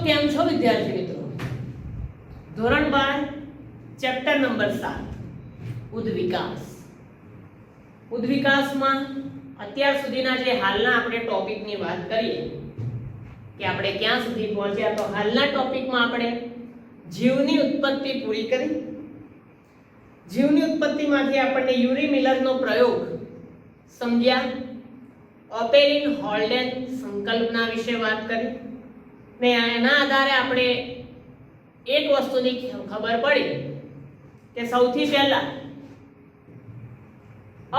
કેમ છો વિદ્યાર્થી મિત્રો? ધોરણ 12 ચેપ્ટર નંબર 7 ઉદ્વિકાસ. ઉદ્વિકાસમાં અત્યાર સુધીના જે હાલના આપણે ટોપિકની વાત કરીએ કે આપણે ક્યાં સુધી પહોંચ્યા, તો હાલના ટોપિકમાં આપણે જીવની ઉત્પત્તિ પૂરી કરી. જીવની ઉત્પત્તિમાંથી આપણને યુરી મિલરનો પ્રયોગ સમજ્યા, ઓપેરિન હોલ્ડેન સંકલ્પના વિશે વાત કરી ને એના આધારે આપણે એક વસ્તુની ખબર પડી કે સૌથી પહેલા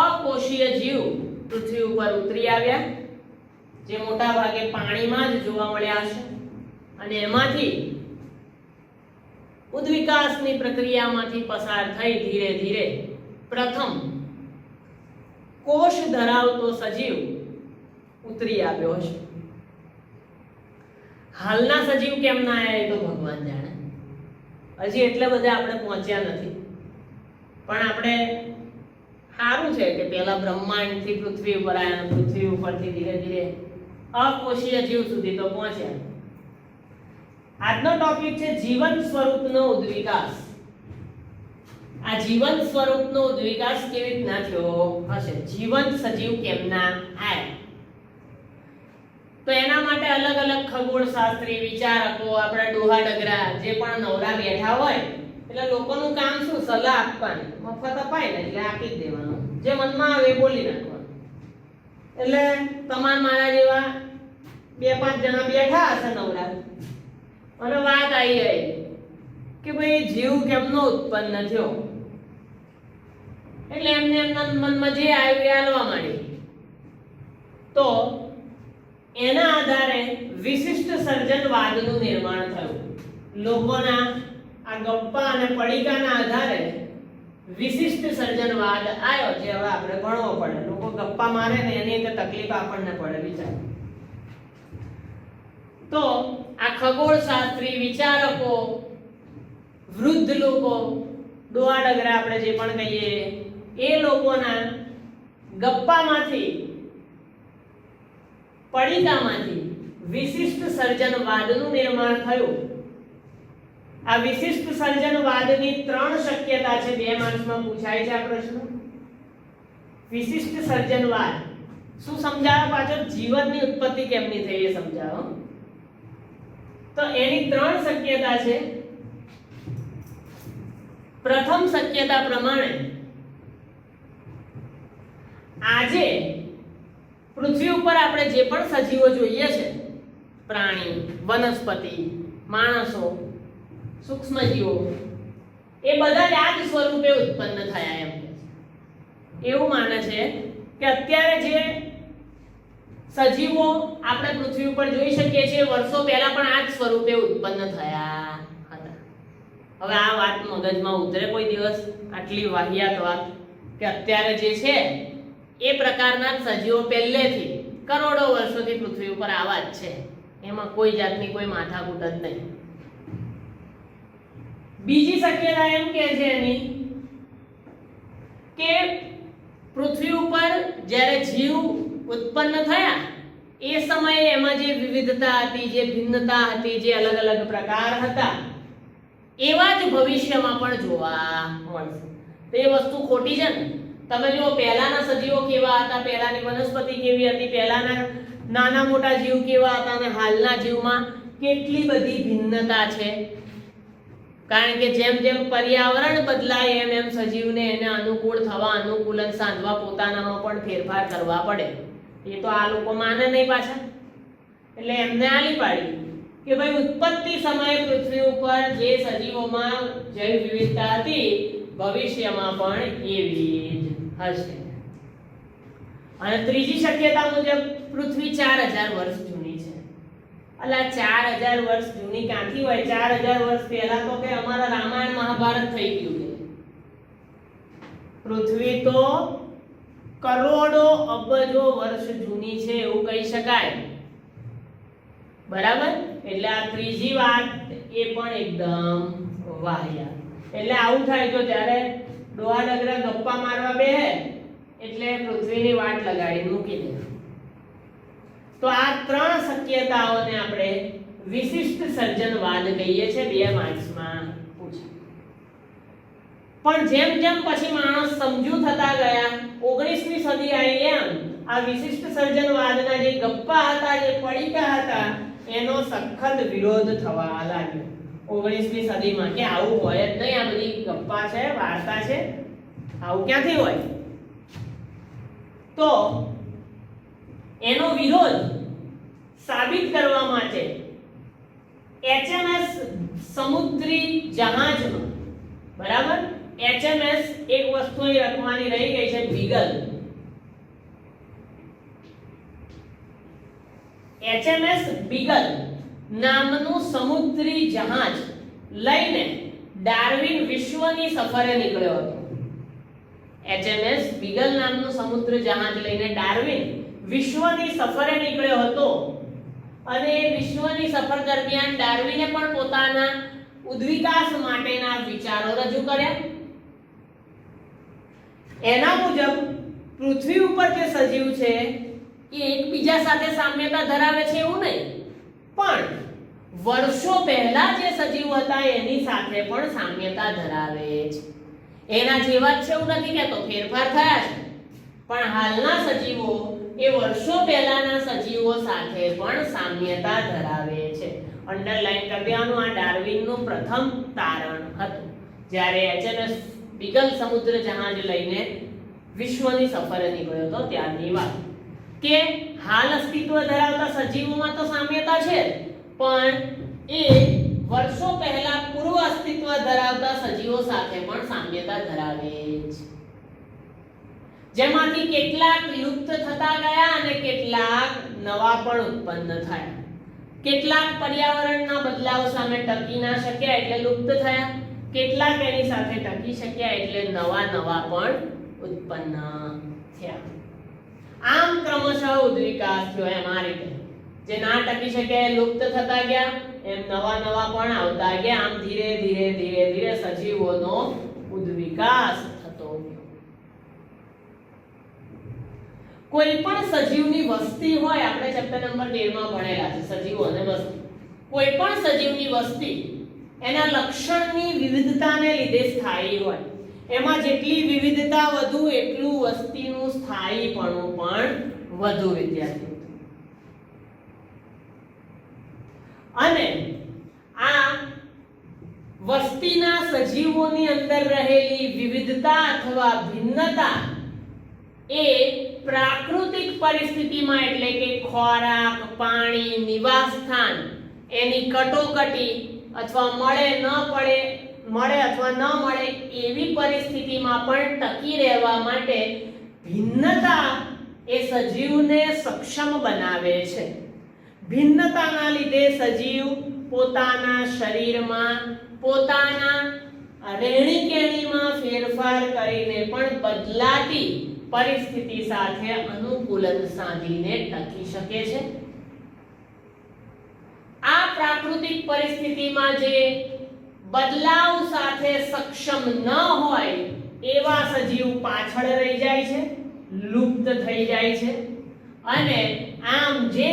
અકોષીય જીવ પૃથ્વી ઉપર ઉતરી આવ્યા, જે મોટા ભાગે પાણીમાં જ જોવા મળ્યા હશે, અને એમાંથી ઉદ્વિકાસની પ્રક્રિયામાંથી પસાર થઈ ધીરે ધીરે પ્રથમ કોષ ધરાવતો સજીવ ઉતરી આવ્યો હશે. હાલના સજીવ કેમ ના આવ્યા એ તો ભગવાન જાણે. હજી એટલે બધા આપણે પહોંચ્યા નથી, પણ આપણે સારું છે કે પેલા બ્રહ્માંડથી પૃથ્વી ઉપર આવ્યા, પૃથ્વી ઉપરથી ધીરે ધીરે અકોષીય જીવ સુધી તો પહોંચ્યા. આજનો ટોપિક છે જીવન સ્વરૂપનો ઉદ્વિકાસ. આ જીવન સ્વરૂપનો ઉદ્વિકાસ કેવી રીતના થયો હશે, જીવંત સજીવ કેમના આયા, તો એના માટે અલગ અલગ ખગોળશાસ્ત્રી, વિચારકો, આપણા ડોહા ડગરા જે પણ નવરા બેઠા હોય, એટલે લોકોનું કામ શું, સલાહ આપવાની. મફત અપાય ને એટલે આપી જ દેવાનું, જે મનમાં આવે એ બોલી નાખવાનું. એટલે તમાર મારા જેવા 2-5 જણા બેઠા હશે નવરા, અને વાત આવી જાય કે ભાઈ જીવ કેમનો ઉત્પન્ન થયો, એટલે એમને એમના મનમાં જે આવ્યું એ હાલવા માંડી. તો એના આધારે વિશિષ્ટ સર્જનવાદનું નિર્માણ થયું. લોકોના આ ગપ્પા અને પડીકાના આધારે વિશિષ્ટ સર્જનવાદ આવ્યો, જે હવે આપણે ભણવો પડે. લોકો ગપ્પા મારે ને એની અંદર તકલીફ આપણને પડે, વિચાર. તો આ ખગોળશાસ્ત્રી, વિચારકો, વૃદ્ધ લોકો, ડોહા ડગરા આપણે જે પણ કહીએ, એ લોકોના ગપ્પામાંથી, પડીકામાંથી વિશિષ્ટ સર્જનવાદનું નિર્માણ થયું. આ વિશિષ્ટ સર્જનવાદની 3 શક્યતા છે. 2 માર્ક્સમાં પૂછાય છે આ પ્રશ્ન. વિશિષ્ટ સર્જનવાદ શું સમજાવો, પાછો જીવનની ઉત્પત્તિ કેમની થઈ એ સમજાવો. તો એની 3 શક્યતા છે. પ્રથમ શક્યતા પ્રમાણે આજે પૃથ્વી ઉપર આપણે જે પણ સજીવો જોઈએ છે, પ્રાણી, વનસ્પતિ, માણસો, સૂક્ષ્મજીવો, એ બધા જ આ જ સ્વરૂપે ઉત્પન્ન થયા એમ એવું માને છે કે અત્યારે જે સજીવો આપણે પૃથ્વી ઉપર જોઈ શકીએ છીએ, વર્ષો પહેલા પણ આ જ સ્વરૂપે ઉત્પન્ન થયા હતા. હવે આ વાત મગજમાં ઉતરે કોઈ દિવસ, આટલી વાહિયાત વાત, કે અત્યારે જે છે એ પ્રકારના સજીવો પહેલેથી કરોડો વર્ષોથી પૃથ્વી ઉપર આવા જ છે, એમાં કોઈ જાતની કોઈ માથાકૂટ જ નહીં. બીજી શક્યતા એમ કે છે એની કે પૃથ્વી ઉપર જ્યારે જીવ ઉત્પન્ન થયા એ સમયે એમાં જે વિવિધતા હતી, જે ભિન્નતા હતી, જે અલગ અલગ પ્રકાર હતા, એવા જ ભવિષ્યમાં પણ જોવા મળશે. તો એ વસ્તુ ખોટી છે ને. તમે જો પહેલાના સજીવો કેવા હતા, પહેલાની વનસ્પતિ કેવી હતી, પહેલાના નાના મોટા જીવ કેવા હતા, અને હાલના જીવમાં કેટલી બધી ભિન્નતા છે. કારણ કે જેમ જેમ પર્યાવરણ બદલાય એમ એમ સજીવને એને અનુકૂળ થવા, અનુકૂલન સાધવા, પોતાનામાં પણ ફેરફાર કરવા પડે. એ તો આ લોકો માને નહીં પાછા. એટલે એમને આલી પાડી કે ભાઈ ઉત્પત્તિ સમયે પૃથ્વી ઉપર જે સજીવોમાં જૈવ વિવિધતા હતી, ભવિષ્યમાં પણ એવી જ હશે. અને ત્રીજી શક્યતા મુજબ પૃથ્વી 4000 વર્ષ જૂની છે. અલા 4000 વર્ષ જૂની ક્યાંથી હોય? 4000 વર્ષ પહેલા તો કે અમારા રામાયણ મહાભારત થઈ ગયું છે. પૃથ્વી તો કરોડો અબજો વર્ષ જૂની છે એવું કહી શકાય. બરાબર? એટલે આ ત્રીજી વાત એ પણ એકદમ વાહિયાત. એટલે આવું થાય તો ત્યારે ડોહા ડગરા ગપ્પા મારવા બેહે એટલે પૃથ્વીની વાટ લગાડી મૂકી દે. તો આ 3 શક્યતાઓને આપણે વિશિષ્ટ સર્જનવાદ કહીએ છીએ, 2 માર્ક્સમાં પૂછાય. પણ જેમ જેમ પછી માણસ સમજુ થતા ગયા, 19મી સદી આવી એમ આ વિશિષ્ટ સર્જનવાદના જે ગપ્પા હતા, જે પડીકા હતા, એનો સખત વિરોધ થવા લાગ્યો 19મી સદીમાં કે આવું હોય જ નહીં, આ બધી ગપ્પા છે, વાર્તા છે, આવું ક્યાંથી હોય. તો એનો વિરોધ સાબિત કરવા માટે HMS સમુદ્રી જહાજમાં, બરાબર, HMS એક વસ્તુ અહીં લખવાની રહી ગઈ છે, બીગલ. HMS બીગલ નામનું સમુદ્રી જહાજ લઈને ડાર્વિન વિશ્વની સફરે નીકળ્યો હતો. HMS બીગલ નામનું સમુદ્ર જહાજ લઈને ડાર્વિન વિશ્વની સફરે નીકળ્યો હતો અને વિશ્વની સફર દરમિયાન ડાર્વિને પણ પોતાના ઉદ્વિકાસ માટેના વિચારો રજૂ કર્યા. એના મુજબ પૃથ્વી ઉપર જે સજીવ છે એ એકબીજા સાથે સામ્યતા ધરાવે છે એવું નહીં, પણ વર્ષો પહેલા જે સજીવ હતા એની સાથે પણ સામ્યતા ધરાવે છે. એના જેવા જ છે એવું નથી કહેતો, ફેરફાર થયા છે, પણ હાલના સજીવો એ વર્ષો પહેલાના સજીવો સાથે પણ સામ્યતા ધરાવે છે. અંડરલાઈન કરી દેવાનું, આ ડાર્વિનનું પ્રથમ તારણ હતું જ્યારે HMS બીગલ સમુદ્ર જહાજ લઈને વિશ્વની સફરે નીકળ્યો હતો ત્યારની વાત. કે હાલ અસ્તિત્વ ધરાવતા સજીવોમાં તો સામ્યતા છે, પણ એ વર્ષો પહેલા પૂર્વ અસ્તિત્વ ધરાવતા સજીવો સાથે પણ સામ્યતા ધરાવે છે, જેમાંથી કેટલાક લુપ્ત થતા ગયા અને કેટલાક નવા પણ ઉત્પન્ન થયા. કેટલાક પર્યાવરણના બદલાવ સામે ટકી ના શક્યા એટલે લુપ્ત થયા, કેટલાક એની સાથે ટકી શક્યા એટલે નવા પણ ઉત્પન્ન થયા. આમ ક્રમશઃ ઉદ્વિકાસ થયો. એમ આ રીતે જે ના ટકી શક્યા લુપ્ત થતા ગયા, એમ નવા પણ આવતા ગયા. આમ ધીરે ધીરે સજીવોનો ઉદ્વિકાસ થતો ગયો. કોઈ પણ સજીવની વસ્તી હોય, આપણે ચેપ્ટર નંબર 13 માં ભણેલા છે સજીવો અને વસ્તી. કોઈ પણ સજીવની વસ્તી એના લક્ષણની વિવિધતાને લીધે સ્થાયી હોય. એમાં જેટલી વિવિધતા વધુ એટલું વસ્તીનું સ્થાયીપણું પણ વધુ. વિદ્યાર્થીઓ, અને આ વસ્તીના સજીવોની અંદર રહેલી વિવિધતા અથવા ભિન્નતા એ પ્રાકૃતિક પરિસ્થિતિમાં, એટલે કે ખોરાક, પાણી, નિવાસસ્થાન, એની કટોકટી અથવા મળે અથવા ન મળે એવી પરિસ્થિતિમાં પણ ટકી રહેવા માટે ભિન્નતા એ સજીવને સક્ષમ બનાવે છે. ભિન્નતાના લીધે સજીવ પોતાના શરીરમાં, પોતાના રહેણીકેણીમાં ફેરફાર કરીને પણ બદલાતી પરિસ્થિતિ સાથે અનુકૂલન સાધીને ટકી શકે છે. આ પ્રાકૃતિક પરિસ્થિતિમાં જે બદલાવ સાથે સક્ષમ ન હોય એવા સજીવ પાછળ રહી જાય છે, લુપ્ત થઈ જાય છે. અને આમ જે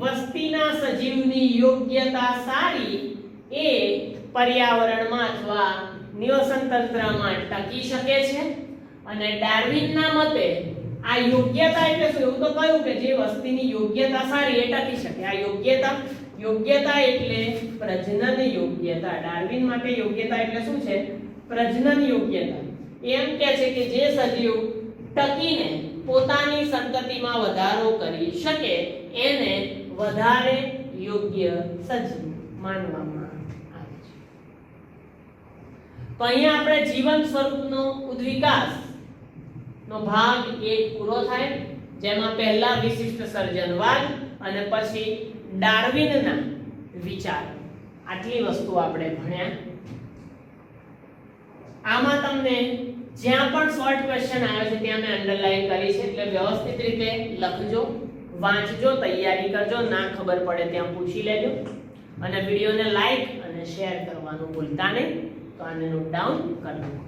વસ્તીના સજીવની યોગ્યતા સારી એ પર્યાવરણમાં અથવા નિવસન તંત્રમાં ટકી શકે છે. અને ડાર્વિનના મતે આ યોગ્યતા એટલે શું? એવું તો કહ્યું કે જે વસ્તીની યોગ્યતા સારી એ ટકી શકે. આ યોગ્યતા એટલે પ્રજનન યોગ્યતા. ડાર્વિન માટે યોગ્યતા એટલે શું છે? પ્રજનન યોગ્યતા. એમ કહે છે કે જે સજીવ ટકીને પોતાની સંતતિમાં વધારો કરી શકે એને વધારે યોગ્ય સજીવ માનવામાં આવે છે. તો અહીંયા આપણે જીવન સ્વરૂપનો ઉદ્વિકાસ નો ભાગ 1 પૂરો થાય, જેમાં પહેલા વિશિષ્ટ સર્જનવાદ અને પછી ડાર્વિનના વિચાર, આટલી વસ્તુ આપણે ભણ્યા. આમાં તમને જ્યાં પણ શોર્ટ ક્વેશ્ચન આવે છે ત્યાં મેં અંડરલાઈન કરી છે, એટલે વ્યવસ્થિત રીતે લખજો, વાંચજો, તૈયારી કરજો. ના ખબર પડે ત્યાં પૂછી લેજો અને વિડીયોને લાઈક અને શેર કરવાનું ભૂલતા નહીં. તો આને નોટ ડાઉન કરી લો.